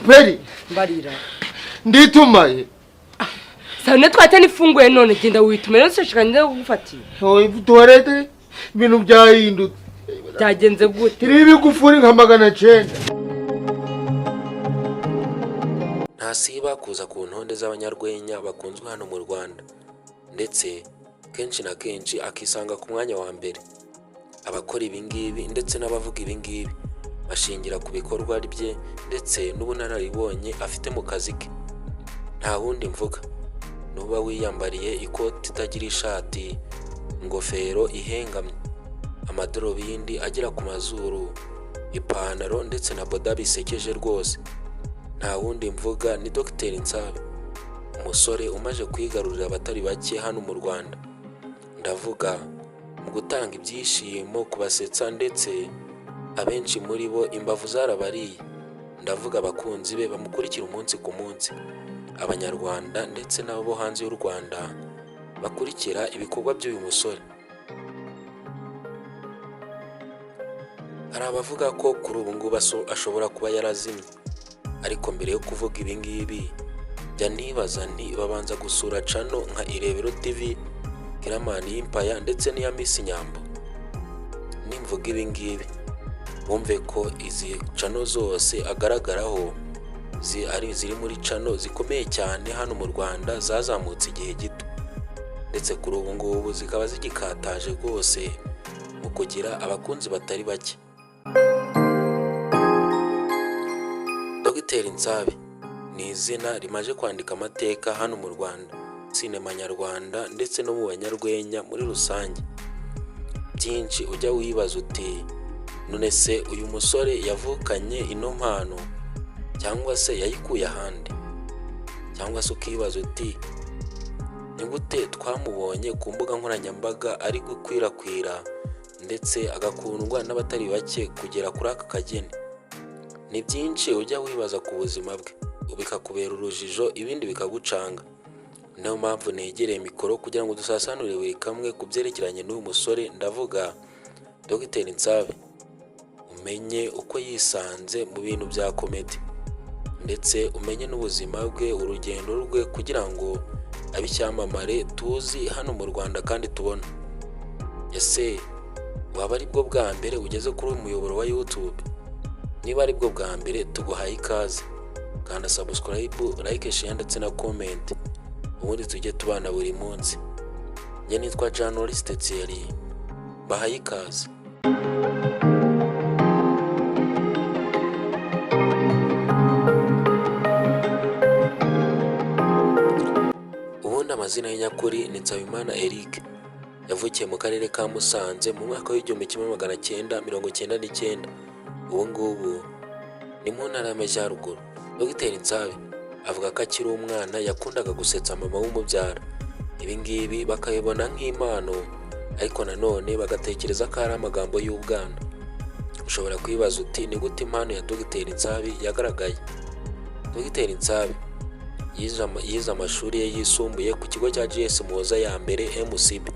Beri mbarira nditumaye sane twate nifunguye none genda witumere nshashikanye kugufatira oyi tuwarete ibintu byahindutse byagenze gute iri gufuri nka 900 ntasiba kuza ku ntonde z'abanyarwenya bakunzwe hano mu Rwanda ndetse kenshi na kenshi akisanga ku mwanya wa mbere. Abakora ibingibi ndetse n'abavuga ibingibi bashingira ku bikorwa bye ndetse n'ubunararibonye afite mu kazi ke. Nta wundi mvuga nuba wiyambariye ikoti itagira ishati, ingofero ihengamye, amadorobindi agera ku mazuru, ipantaro ndetse na boda bisekeje rwose. Nta wundi mvuga ni Dr Nsabe, umusore umaje kwigarurira abatari bake hano mu Rwanda. Ndavuga mu gutanga ibyishimo kubasetsa ndetse abenshi muri bo imbavu zarabariye. Ndavuga abakunzi be bamukurikira umunsi ku munsi, abanyarwanda ndetse n'abo hanze y'u Rwanda bakurikira ibikorwa by'uyu musore. Hari abavuga ko kuri ubu ngubu ashobora kuba yarazimye, ariko mbere yo kuvuga ibingibi jya nibaza nti babanza gusura channel nka Irebero TV, Kiramani y'Impaya ndetse n'iya Miss Nyambo. Nimvuga ibingibi bumve ko izi channel zose agaragaraho ziri muri channel zikomeye cyane hano mu Rwanda, zazamutse igihe gito ndetse kuri ubu ngubu zikaba zigikataje rwose mu kugira abakunzi batari bake. Dr Nsabe ni izina rimaje kwandika amateka hano mu Rwanda, sinema nyarwanda ndetse no mu banyarwenya muri rusange. Byinshi ujya wibaza uti none se uyu musore yavukanye ino mpano cyangwa se yayikuye ahandi? Cyangwa se ukibaza uti ni gute twamubonye ku mbuga nkoranyambaga ari gukwirakwira ndetse agakundwa n'abatari bake kugera kuri aka kageni? Ni byinshi ujya wibaza ku buzima bwe bikakubera urujijo, ibindi bikagucanga. Niyo mpamvu negereye mikoro kugira ngo dusasanure buri kamwe ku byerekeranye n'uyu musore. Ndavuga Dr Nsabe, umenye uko yisanze mu bintu bya komedi ndetse umenye n'ubuzima bwe, urugendo rwe kugira ngo abe icyamamare tuzi hano mu Rwanda kandi tubona. Ese waba ari bwo bwa mbere ugeze kuri uyu muyoboro wa YouTube? Niba ari bwo bwa mbere tuguhaye ikaze, kanda subscribe, like, share ndetse na comment, ubundi tujye tubana buri munsi. Njye nitwa Journalist Thierry, bahaye ikaze. Ubundi amazina y'inyakuri ni Nsabimana Eric, yavukiye mu karere ka Musanze mu mwaka w'1999. Ubu ngubu ni mu ntara y'Amajyaruguru. Dr Nsabe avuga ko akiri umwana yakundaga gusetsa mama w'umubyara. Ibi ngibi bakabibona nk'impano, ariko nanone bagatekereza ko ari amagambo y'ubwana. Ushobora kwibaza uti ni gute impano ya Dr Nsabe yagaragaye? Dr Nsabe yize amashuri ye yisumbuye ku kigo cya GS Muhoza ya mbere MCB.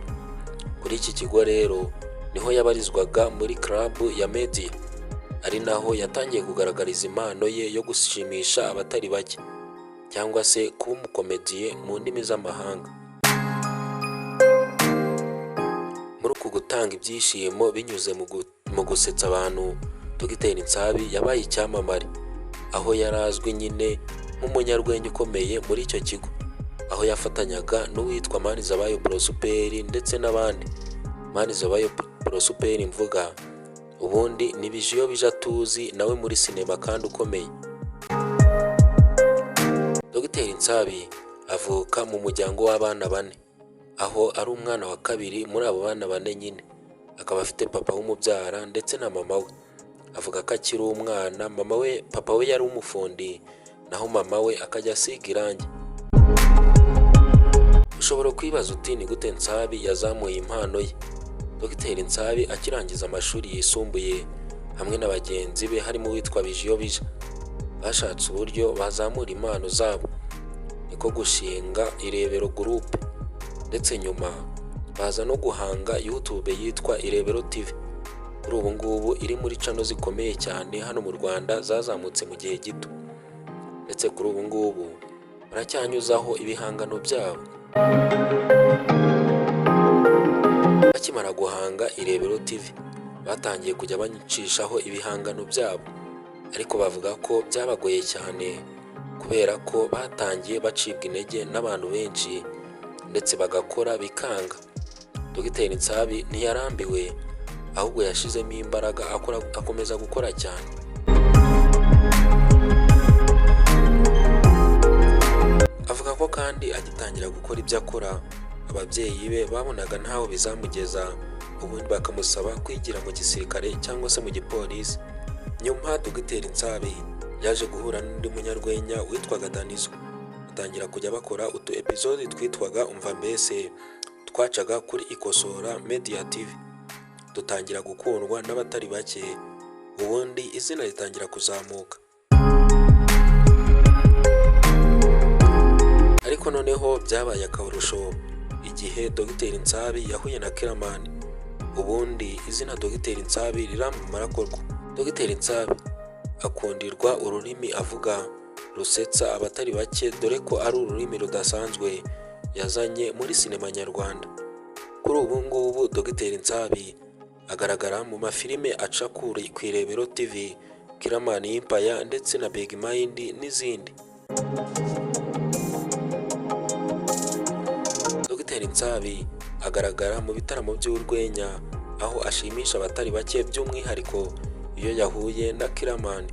Kuri iki kigo rero niho yabarizwaga muri club ya media, ari naho yatangiye kugaragariza impano ye yo gushimisha abatari bake cyangwa se kuba umukomediye mu ndimi z'amahanga. Muri uku gutanga ibyishimo binyuze mu gusetsa abantu, Dr Nsabe yabaye icyamamare, aho yarazwi nyine nk'umunyarwenya ukomeye muri icyo kigo, aho yafatanyaga n'uwitwa Manizabayo Prosper ndetse n'abandi. Manizabayo Prosper mvuga ubundi ni Bijiyo bija tuzi nawe muri sinema kandi ukomeye. Dr Nsabe avuka mu muryango w'abana 4, aho ari umwana wa kabiri muri abo bana 4 nyine. Akaba afite papa w'umubyara ndetse na mama we. Avuga ko akiri umwana papa we yari umufundi, naho mama we akajya asiga irangi. Ushobora kwibaza uti ni gute Nsabe yazamuye impano ye? Dr Nsabe akirangiza amashuri yisumbuye hamwe na bagenzi be harimo witwa Bijiyo bija, bashatse uburyo bazamura impano zabo, niko gushinga Irebero Group ndetse nyuma baza no guhanga YouTube yitwa Irebero TV. Kuri ubu ngubu iri muri channel zikomeye cyane hano mu Rwanda zazamutse mu gihe gito. ndetse kuri ubu ngubu baracyanyuzaho ibihangano byabo. Bakimara guhanga Irebero TV batangiye kujya banyicishaho ibihangano byabo, ariko bavuga ko byabagoye cyane kubera ko batangiye bacibwa intege n'abantu benshi ndetse bagakora bikanga. Dogiteri Nsabi ntiyarambiwe, ahubwo yashizemo imbaraga akomeza gukora cyane. Avuga ko kandi agitangira gukora ibyo akora ababyeyi be babonaga ntaho bizamugeza, ubundi bakamusaba kwigira mu gisirikare cyangwa se mu gipolisi. Nyuma Dogiteri Nsabi yaje guhura n'undi munyarwenya witwaga Danizo, batangira kujya bakora utu episode twitwaga Umva Mbese, twacaga kuri Ikosora Media TV, dutangira gukundwa n'abatari bake, ubundi izina ritangira kuzamuka. Ariko noneho byabaye akarusho igihe Dogiteri Nsabi yahuye na Kiramani, ubundi izina Dogiteri Nsabi riramumara koko. Dogiteri Nsabi akundirwa ururimi avuga rusetsa abatari bake, dore ko ari ururimi rudasanzwe yazanye muri sinema nyarwanda. Kuri ubu ngubu Dogiteri Nsabi agaragara mu mafilime aca ku Irebero TV, Kiramani Empire ndetse na Big Mind n'izindi. Dogiteri Nsabi agaragara mu bitaramo by'urwenya, aho ashimisha abatari bake by'umwihariko iyo yahuye na Kiramani.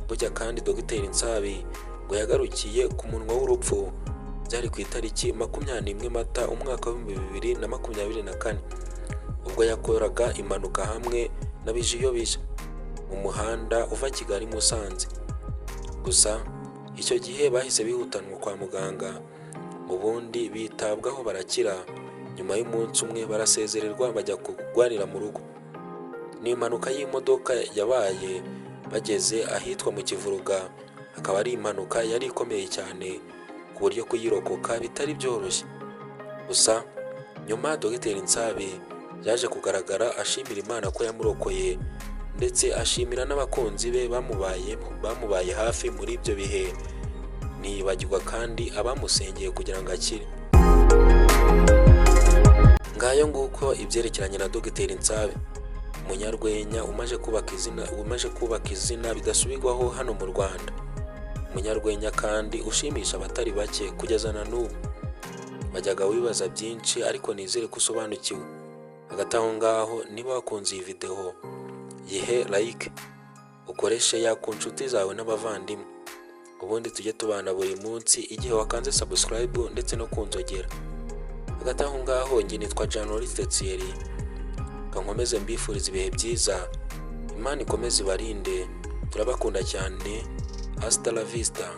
Burya kandi Dogiteri Nsabi ngo yagarukiye ku munwa w'urupfu, byari ku itariki 21 Mata umwaka wa 2024, ubwo yakoraga impanuka hamwe na Bijiyo Bishya mu muhanda uva Kigali Musanze. Gusa icyo gihe bahise bihutanwa kwa muganga, ubundi bitabwaho barakira. Nyuma y'umunsi umwe barasezererwa bajya kugwarira mu rugo. Ni impanuka y'imodoka yabaye bageze ahitwa mu Kivuruga, akaba ari impanuka yari ikomeye cyane ku buryo kuyirokoka bitari byoroshye. Gusa nyuma Dogiteri Nsabi yaje kugaragara ashimira Imana ko yamurokoye, ndetse ashimira n'abakunzi be bamubaye hafi muri ibyo bihe. Ntiyibagirwa kandi abamusengeye kugira ngo akire. Ngayo nguko ibyerekeranye na Dogiteri Nsabi, umunyarwenya umaje kubaka izina bidasubirwaho hano mu Rwanda. Umunyarwenya kandi ushimisha abatari bake kugeza na n'ubu. Bajyaga wibaza byinshi, ariko nizere ko usobanukiwe. Hagati aho ngaho, niba wakunze iyi video yihe like, ukoreshe ya ku nshuti zawe n'abavandimwe, ubundi tujye tubana buri munsi igihe wakanze subscribe ndetse no kunzogera. Hagati aho ngaho, njye nitwa Journaliste Thierry, kankomeze mbifuriza ibihe byiza. Imana ikomeze ibarinde, turabakunda cyane. Hasta la vista.